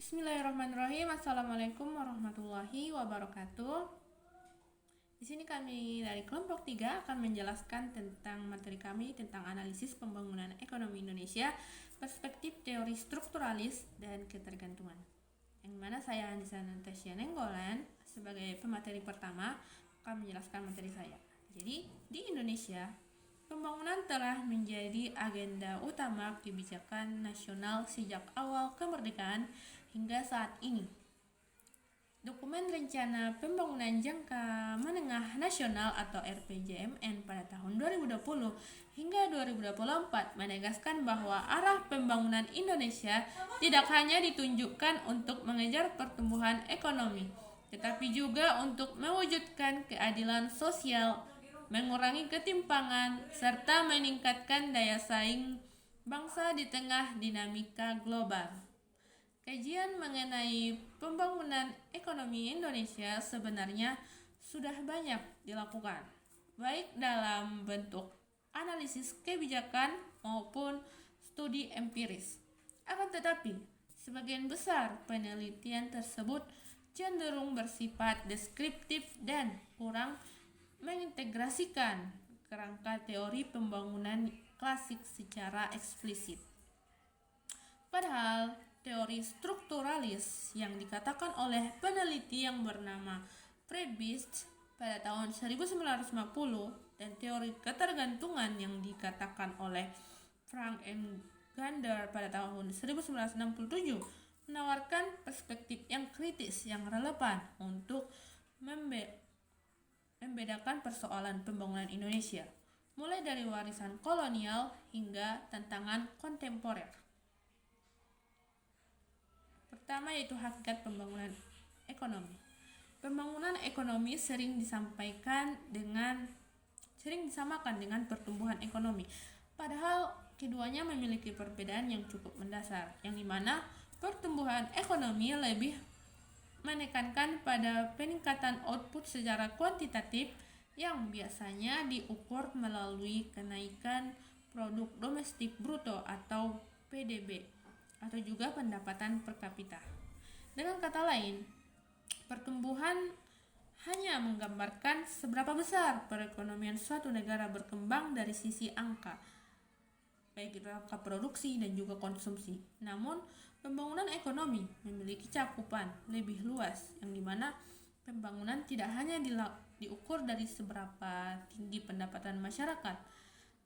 Bismillahirrahmanirrahim. Assalamualaikum warahmatullahi wabarakatuh. Di sini kami dari kelompok 3 akan menjelaskan tentang materi kami tentang analisis pembangunan ekonomi Indonesia, perspektif teori strukturalis dan ketergantungan. Yang mana saya Andisa Natasha Nenggolan sebagai pemateri pertama akan menjelaskan materi saya. Jadi, di Indonesia, pembangunan telah menjadi agenda utama kebijakan nasional sejak awal kemerdekaan hingga saat ini. Dokumen Rencana Pembangunan Jangka Menengah Nasional atau RPJMN pada tahun 2020 hingga 2024 menegaskan bahwa arah pembangunan Indonesia tidak hanya ditunjukkan untuk mengejar pertumbuhan ekonomi, tetapi juga untuk mewujudkan keadilan sosial, mengurangi ketimpangan, serta meningkatkan daya saing bangsa di tengah dinamika global. Kajian mengenai pembangunan ekonomi Indonesia sebenarnya sudah banyak dilakukan, baik dalam bentuk analisis kebijakan maupun studi empiris. Akan tetapi, sebagian besar penelitian tersebut cenderung bersifat deskriptif dan kurang mengintegrasikan kerangka teori pembangunan klasik secara eksplisit. Padahal, teori strukturalis yang dikatakan oleh peneliti yang bernama Prebist pada tahun 1950 dan teori ketergantungan yang dikatakan oleh Frank M. Gander pada tahun 1967 menawarkan perspektif yang kritis yang relevan untuk membedakan persoalan pembangunan Indonesia, mulai dari warisan kolonial hingga tantangan kontemporer. Pertama yaitu hakikat pembangunan ekonomi. Pembangunan ekonomi sering disamakan dengan pertumbuhan ekonomi. Padahal keduanya memiliki perbedaan yang cukup mendasar, yang dimana pertumbuhan ekonomi lebih menekankan pada peningkatan output secara kuantitatif yang biasanya diukur melalui kenaikan produk domestik bruto atau PDB atau juga pendapatan per kapita. Dengan kata lain, pertumbuhan hanya menggambarkan seberapa besar perekonomian suatu negara berkembang dari sisi angka, baik itu angka produksi dan juga konsumsi. Namun, pembangunan ekonomi memiliki cakupan lebih luas, yang dimana pembangunan tidak hanya diukur dari seberapa tinggi pendapatan masyarakat,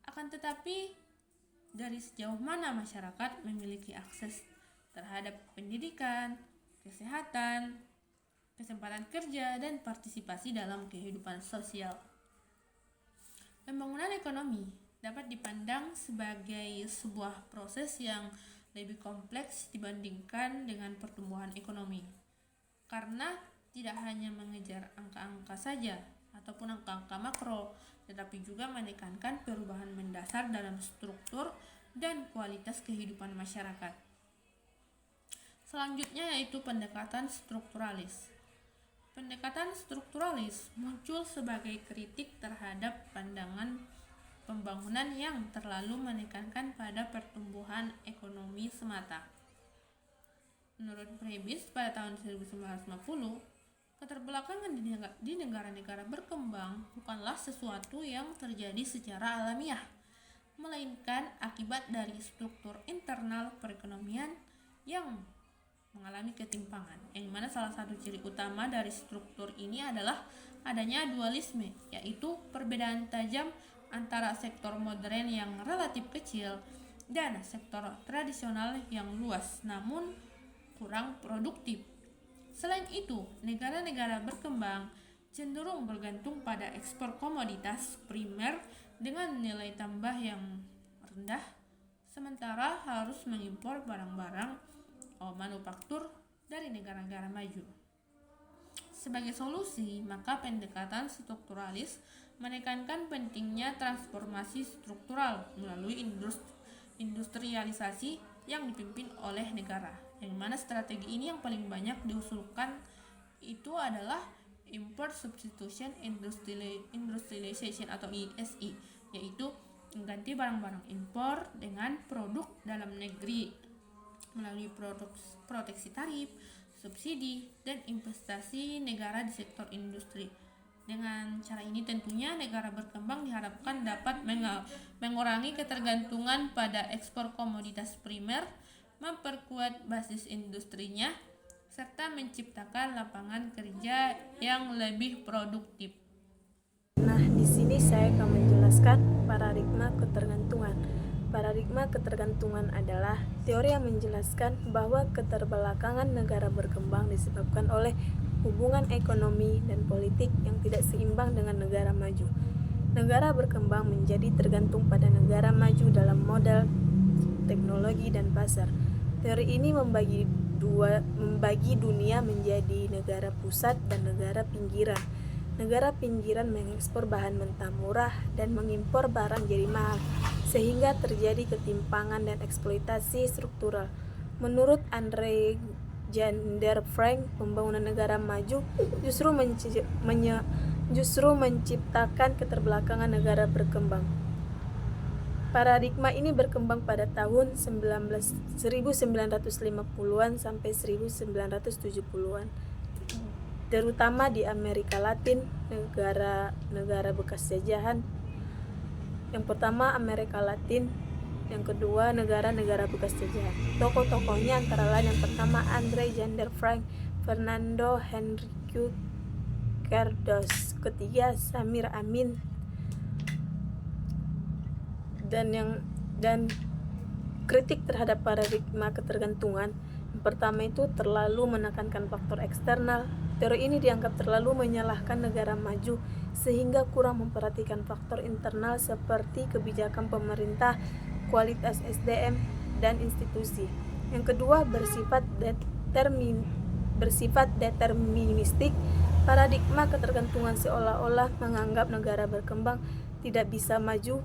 akan tetapi dari sejauh mana masyarakat memiliki akses terhadap pendidikan, kesehatan, kesempatan kerja, dan partisipasi dalam kehidupan sosial. Pembangunan ekonomi dapat dipandang sebagai sebuah proses yang lebih kompleks dibandingkan dengan pertumbuhan ekonomi, karena tidak hanya mengejar angka-angka saja ataupun angka-angka makro, tetapi juga menekankan perubahan mendasar dalam struktur dan kualitas kehidupan masyarakat. Selanjutnya yaitu pendekatan strukturalis. Pendekatan strukturalis muncul sebagai kritik terhadap pandangan pembangunan yang terlalu menekankan pada pertumbuhan ekonomi semata. Menurut Prebist pada tahun 1950, keterbelakangan di negara-negara berkembang bukanlah sesuatu yang terjadi secara alamiah, melainkan akibat dari struktur internal perekonomian yang mengalami ketimpangan, yang mana salah satu ciri utama dari struktur ini adalah adanya dualisme, yaitu perbedaan tajam antara sektor modern yang relatif kecil dan sektor tradisional yang luas namun kurang produktif. Selain itu, negara-negara berkembang cenderung bergantung pada ekspor komoditas primer dengan nilai tambah yang rendah, sementara harus mengimpor barang-barang manufaktur dari negara-negara maju. Sebagai solusi, maka pendekatan strukturalis menekankan pentingnya transformasi struktural melalui industrialisasi yang dipimpin oleh negara, yang mana strategi ini yang paling banyak diusulkan itu adalah Import Substitution Industrialization atau ISI, yaitu mengganti barang-barang impor dengan produk dalam negeri. melalui proteksi tarif, subsidi, dan investasi negara di sektor industri. Dengan cara ini tentunya negara berkembang diharapkan dapat mengurangi ketergantungan pada ekspor komoditas primer, memperkuat basis industrinya, serta menciptakan lapangan kerja yang lebih produktif. Nah, di sini saya akan menjelaskan paradigma ketergantungan. Paradigma ketergantungan adalah teori yang menjelaskan bahwa keterbelakangan negara berkembang disebabkan oleh hubungan ekonomi dan politik yang tidak seimbang dengan negara maju. Negara berkembang menjadi tergantung pada negara maju dalam modal, teknologi, dan pasar. Teori ini membagi dunia menjadi negara pusat dan negara pinggiran. Negara pinggiran mengekspor bahan mentah murah dan mengimpor barang jadi mahal, sehingga terjadi ketimpangan dan eksploitasi struktural. Menurut Andre Jander Frank, pembangunan negara maju justru menciptakan keterbelakangan negara berkembang. Paradigma ini berkembang pada tahun 1950-an sampai 1970-an. Terutama di Amerika Latin, negara bekas jajahan. Yang pertama Amerika Latin, yang kedua negara-negara bekas jajahan. Tokoh-tokohnya antara lain yang pertama Andre Jander Frank, Fernando Henrique Cardoso, ketiga Samir Amin, dan kritik terhadap paradigma ketergantungan. Yang pertama itu terlalu menekankan faktor eksternal. Teori ini dianggap terlalu menyalahkan negara maju sehingga kurang memperhatikan faktor internal seperti kebijakan pemerintah, kualitas SDM, dan institusi. Yang kedua bersifat deterministik. Paradigma ketergantungan seolah-olah menganggap negara berkembang tidak bisa maju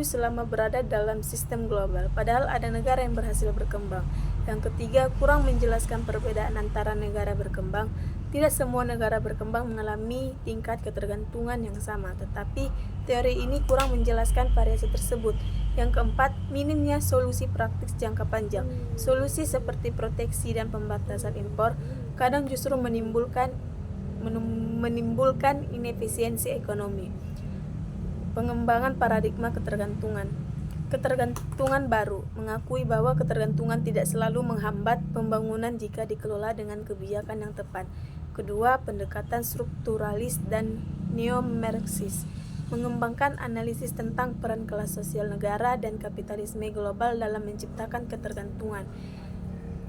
selama berada dalam sistem global, padahal ada negara yang berhasil berkembang. Yang ketiga, kurang menjelaskan perbedaan antara negara berkembang. Tidak semua negara berkembang mengalami tingkat ketergantungan yang sama, tetapi teori ini kurang menjelaskan variasi tersebut. Yang keempat, minimnya solusi praktis jangka panjang. Solusi seperti proteksi dan pembatasan impor kadang justru menimbulkan inefisiensi ekonomi. Pengembangan paradigma ketergantungan baru mengakui bahwa ketergantungan tidak selalu menghambat pembangunan jika dikelola dengan kebijakan yang tepat. Kedua, pendekatan strukturalis dan neo-Marxis mengembangkan analisis tentang peran kelas sosial negara dan kapitalisme global dalam menciptakan ketergantungan.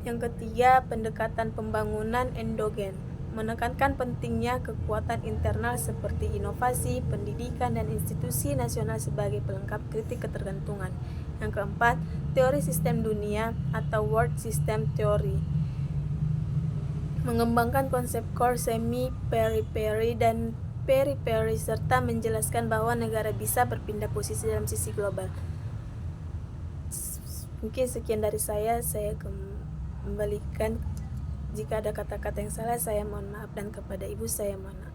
Yang ketiga, pendekatan pembangunan endogen menekankan pentingnya kekuatan internal seperti inovasi, pendidikan, dan institusi nasional sebagai pelengkap kritik ketergantungan. Yang keempat, teori sistem dunia atau World System Theory mengembangkan konsep core, semi, periphery, dan periphery serta menjelaskan bahwa negara bisa berpindah posisi dalam sisi global. Mungkin sekian dari saya kembalikan. Jika ada kata-kata yang salah, saya mohon maaf, dan kepada ibu saya mohon maaf.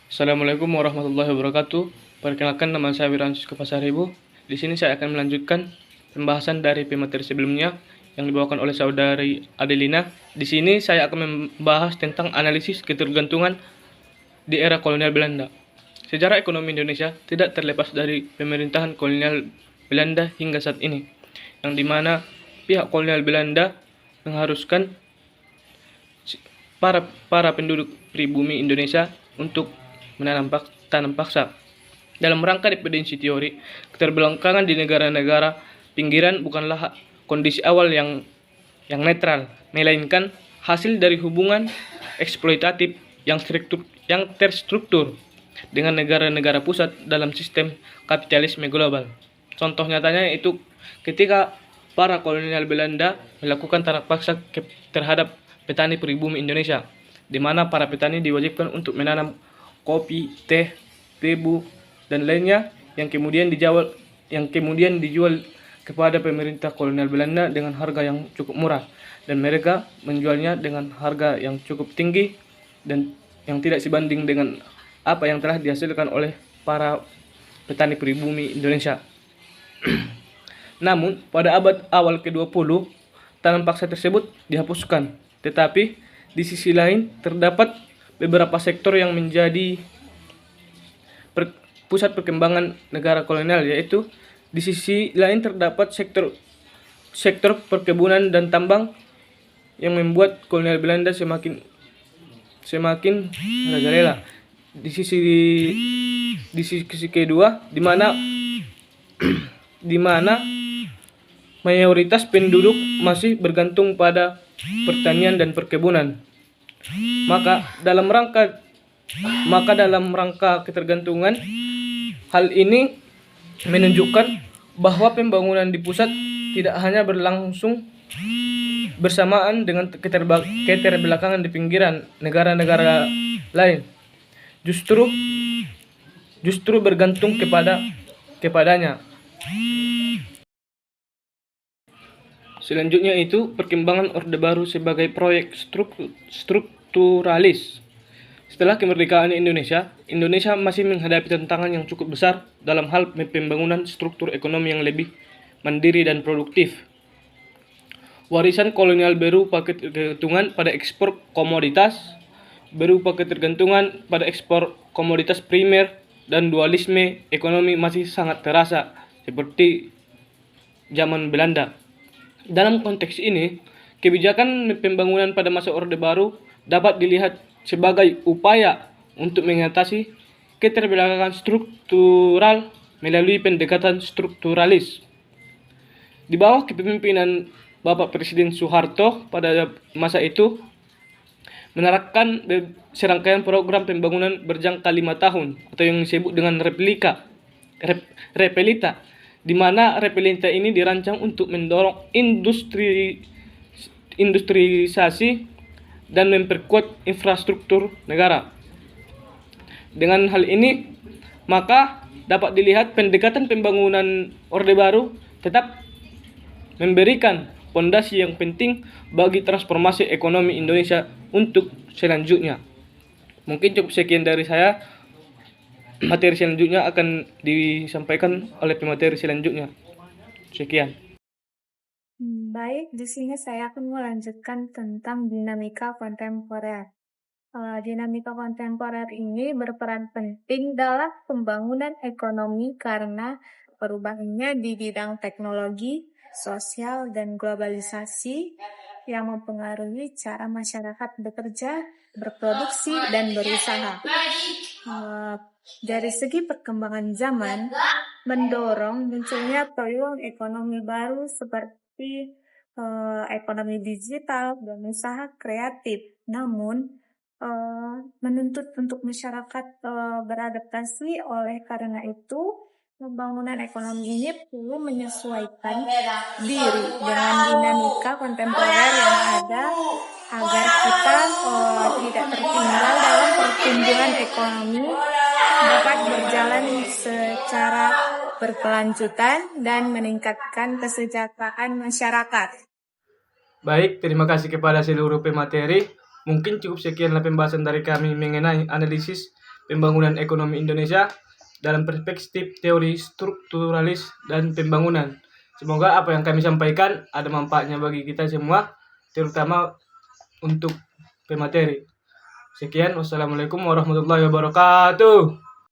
Assalamualaikum warahmatullahi wabarakatuh. Perkenalkan, nama saya Wiransus Kepasaribu. Di sini saya akan melanjutkan pembahasan dari pemateri sebelumnya yang dibawakan oleh saudari Adelina. Di sini saya akan membahas tentang analisis ketergantungan di era kolonial Belanda. Sejarah ekonomi Indonesia tidak terlepas dari pemerintahan kolonial Belanda hingga saat ini, yang dimana pihak kolonial Belanda mengharuskan para penduduk pribumi Indonesia untuk tanam paksa. Dalam rangka dependensi teori, keterbelakangan di negara-negara pinggiran bukanlah kondisi awal yang netral, melainkan hasil dari hubungan eksploitatif yang terstruktur dengan negara-negara pusat dalam sistem kapitalisme global. Contoh nyatanya itu ketika para kolonial Belanda melakukan tanam paksa terhadap petani pribumi Indonesia, di mana para petani diwajibkan untuk menanam kopi, teh, tebu, dan lainnya yang kemudian dijual kepada pemerintah kolonial Belanda dengan harga yang cukup murah, dan mereka menjualnya dengan harga yang cukup tinggi dan yang tidak sebanding dengan apa yang telah dihasilkan oleh para petani pribumi Indonesia. Namun, pada abad awal ke-20, tanam paksa tersebut dihapuskan. Tetapi, di sisi lain, terdapat beberapa sektor yang menjadi pusat perkembangan negara kolonial, yaitu di sisi lain terdapat sektor perkebunan dan tambang yang membuat kolonial Belanda semakin merajalela. Di sisi kedua, di mana mayoritas penduduk masih bergantung pada pertanian dan perkebunan. Maka dalam rangka ketergantungan, hal ini menunjukkan bahwa pembangunan di pusat tidak hanya berlangsung bersamaan dengan keterbelakangan di pinggiran negara-negara lain, justru bergantung kepadanya. Selanjutnya itu perkembangan Orde Baru sebagai proyek strukturalis. Setelah kemerdekaan Indonesia masih menghadapi tantangan yang cukup besar dalam hal pembangunan struktur ekonomi yang lebih mandiri dan produktif. Warisan kolonial berupa ketergantungan pada ekspor komoditas, primer, dan dualisme ekonomi masih sangat terasa seperti zaman Belanda. Dalam konteks ini, kebijakan pembangunan pada masa Orde Baru dapat dilihat sebagai upaya untuk mengatasi keterbelakangan struktural melalui pendekatan strukturalis. Di bawah kepemimpinan Bapak Presiden Soeharto pada masa itu, menerapkan serangkaian program pembangunan berjangka 5 tahun atau yang disebut dengan Repelita, di mana Repelita ini dirancang untuk mendorong industrialisasi dan memperkuat infrastruktur negara. Dengan hal ini, maka dapat dilihat pendekatan pembangunan Orde Baru tetap memberikan fondasi yang penting bagi transformasi ekonomi Indonesia untuk selanjutnya. Mungkin cukup sekian dari saya. Materi selanjutnya akan disampaikan oleh pemateri selanjutnya. Sekian. Baik, di sini saya akan melanjutkan tentang dinamika kontemporer. Dinamika kontemporer ini berperan penting dalam pembangunan ekonomi karena perubahannya di bidang teknologi, sosial, dan globalisasi yang mempengaruhi cara masyarakat bekerja, berproduksi, dan berusaha. Dari segi perkembangan zaman, mendorong munculnya peluang ekonomi baru seperti ekonomi digital dan usaha kreatif. Namun, menuntut untuk masyarakat beradaptasi. Oleh karena itu, pembangunan ekonomi ini perlu menyesuaikan diri dengan dinamika kontemporer yang ada agar kita tidak tertinggal dalam pertumbuhan ekonomi, dapat berjalan secara berkelanjutan dan meningkatkan kesejahteraan masyarakat. Baik, terima kasih kepada seluruh pemateri. Mungkin cukup sekianlah pembahasan dari kami mengenai analisis pembangunan ekonomi Indonesia dalam perspektif teori strukturalis dan pembangunan. Semoga apa yang kami sampaikan ada manfaatnya bagi kita semua, terutama untuk pemateri. Sekian, wassalamualaikum warahmatullahi wabarakatuh.